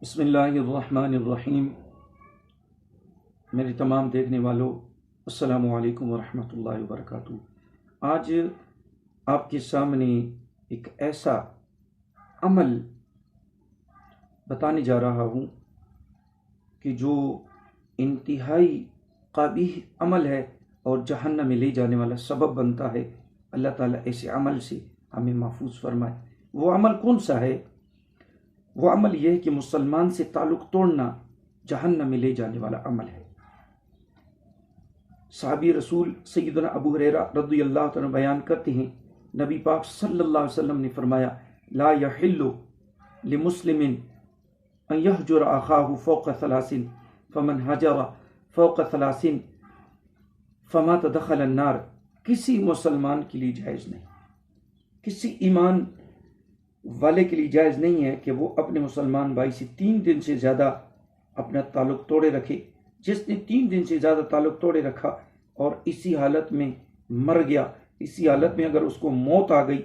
بسم اللہ الرحمن الرحیم۔ میرے تمام دیکھنے والوں السلام علیکم ورحمۃ اللہ وبرکاتہ۔ آج آپ کے سامنے ایک ایسا عمل بتانے جا رہا ہوں کہ جو انتہائی قبیح عمل ہے اور جہنم میں لے جانے والا سبب بنتا ہے۔ اللہ تعالیٰ ایسے عمل سے ہمیں محفوظ فرمائے۔ وہ عمل کون سا ہے؟ وہ عمل یہ ہے کہ مسلمان سے تعلق توڑنا جہنم میں لے جانے والا عمل ہے۔ صحابی رسول سیدنا ابو ہریرہ رضی اللہ عنہ بیان کرتے ہیں، نبی پاک صلی اللہ علیہ وسلم نے فرمایا، لا یحل لمسلم ان یہجر اخاہ فوق ثلاث فمن ہجر فوق ثلاث فمات دخل النار۔ کسی مسلمان کے لیے جائز نہیں، کسی ایمان والے کے لیے جائز نہیں ہے کہ وہ اپنے مسلمان بھائی سے 3 دن سے زیادہ اپنا تعلق توڑے رکھے۔ جس نے 3 دن سے زیادہ تعلق توڑے رکھا اور اسی حالت میں مر گیا، اسی حالت میں اگر اس کو موت آ گئی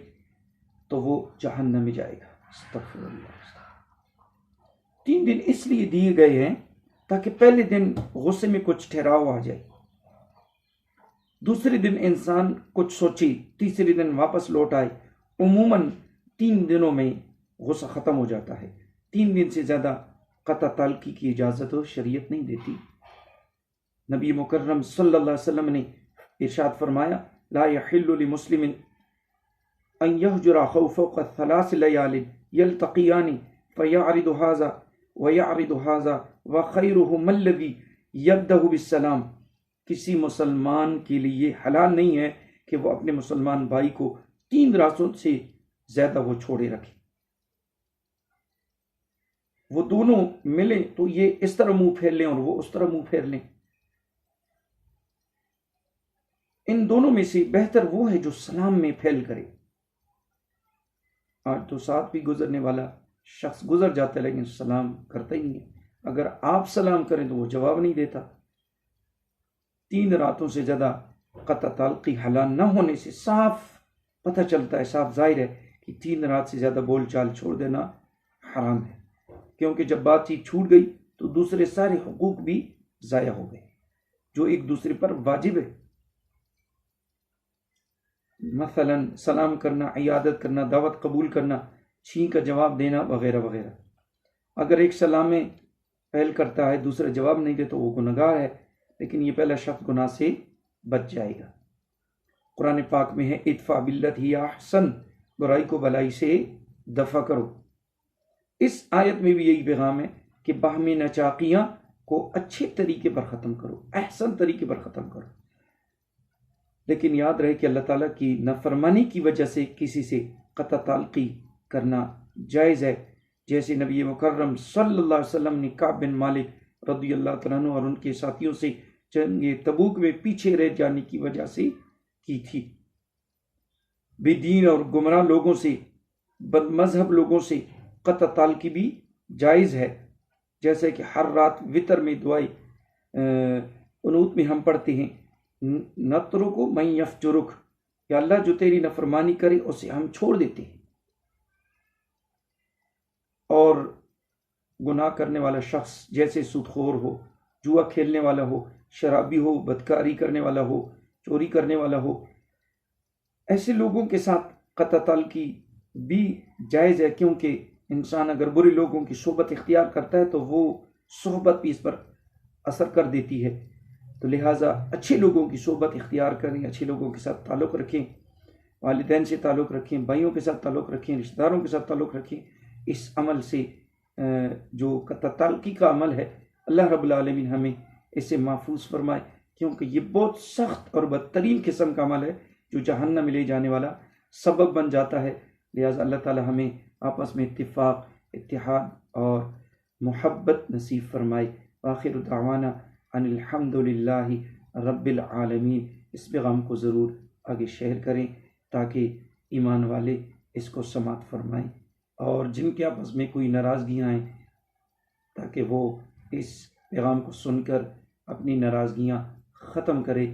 تو وہ جہنم میں جائے گا۔ استغفر اللہ۔ 3 دن اس لیے دیے گئے ہیں تاکہ پہلے دن غصے میں کچھ ٹھہراؤ آ جائے، دوسرے دن انسان کچھ سوچے، تیسرے دن واپس لوٹ آئے۔ عموماً 3 دنوں میں غصہ ختم ہو جاتا ہے۔ 3 دن سے زیادہ قطع تعلقی کی اجازت شریعت نہیں دیتی۔ نبی مکرم صلی اللہ علیہ وسلم نے ارشاد فرمایا، لا یحل لمسلم ان یہجر اخاہ فوق 3 لیال یلتقیان فیعرض ھذا ویعرض ھذا وخیرہما الذی یبدأ بالسلام۔ کسی مسلمان کے لیے حلال نہیں ہے کہ وہ اپنے مسلمان بھائی کو 3 راتوں سے زیادہ وہ چھوڑے رکھے۔ وہ دونوں ملیں تو یہ اس طرح منہ پھیر لیں اور وہ اس طرح منہ پھیر لیں۔ ان دونوں میں سے بہتر وہ ہے جو سلام میں پھیل کرے۔ آج تو ساتھ بھی گزرنے والا شخص گزر جاتا ہے لیکن سلام کرتا ہی نہیں ہے۔ اگر آپ سلام کریں تو وہ جواب نہیں دیتا۔ 3 راتوں سے زیادہ قطع تعلقی حلال نہ ہونے سے صاف پتہ چلتا ہے، صاف ظاہر ہے کہ 3 رات سے زیادہ بول چال چھوڑ دینا حرام ہے، کیونکہ جب بات چیت چھوٹ گئی تو دوسرے سارے حقوق بھی ضائع ہو گئے جو ایک دوسرے پر واجب ہے، مثلا سلام کرنا، عیادت کرنا، دعوت قبول کرنا، چھیں کا جواب دینا وغیرہ وغیرہ۔ اگر ایک سلام میں پہل کرتا ہے دوسرا جواب نہیں دے تو وہ گنہگار ہے، لیکن یہ پہلا شخص گناہ سے بچ جائے گا۔ قرآن پاک میں ہے، ادفع باللتی ہی احسن، برائی کو بلائی سے دفع کرو۔ اس آیت میں بھی یہی پیغام ہے کہ باہمی نچاقیاں کو اچھے طریقے پر ختم کرو، احسن طریقے پر ختم کرو۔ لیکن یاد رہے کہ اللہ تعالیٰ کی نافرمانی کی وجہ سے کسی سے قطع تعلقی کرنا جائز ہے، جیسے نبی مکرم صلی اللہ علیہ وسلم نے کعب بن مالک رضی اللہ تعالیٰ عنہ اور ان کے ساتھیوں سے جنگ تبوک میں پیچھے رہ جانے کی وجہ سے کی تھی۔ بے دین اور گمراہ لوگوں سے، بد مذہب لوگوں سے قطع تعلقی بھی جائز ہے، جیسے کہ ہر رات وطر میں دعائے قنوت میں ہم پڑھتے ہیں، نترک من یفجرک، یا اللہ جو تیری نافرمانی کرے اسے ہم چھوڑ دیتے ہیں۔ اور گناہ کرنے والا شخص جیسے سود خور ہو، جوا کھیلنے والا ہو، شرابی ہو، بدکاری کرنے والا ہو، چوری کرنے والا ہو، ایسے لوگوں کے ساتھ قطع تعلقی بھی جائز ہے، کیونکہ انسان اگر برے لوگوں کی صحبت اختیار کرتا ہے تو وہ صحبت بھی اس پر اثر کر دیتی ہے، تو لہٰذا اچھے لوگوں کی صحبت اختیار کریں، اچھے لوگوں کے ساتھ تعلق رکھیں، والدین سے تعلق رکھیں، بھائیوں کے ساتھ تعلق رکھیں، رشتہ داروں کے ساتھ تعلق رکھیں۔ اس عمل سے جو قطع تعلقی کا عمل ہے، اللہ رب العالمین ہمیں اسے محفوظ فرمائے، کیونکہ یہ بہت سخت اور بدترین قسم کا عمل ہے جو جہنم میں لے جانے والا سبب بن جاتا ہے۔ لہٰذا اللہ تعالی ہمیں آپس میں اتفاق، اتحاد اور محبت نصیب فرمائے۔ آخر دعوانا ان الحمد للہ رب العالمین۔ اس پیغام کو ضرور آگے شیئر کریں تاکہ ایمان والے اس کو سماعت فرمائیں، اور جن کے آپس میں کوئی ناراضگیاں ہیں تاکہ وہ اس پیغام کو سن کر اپنی ناراضگیاں ختم کرے۔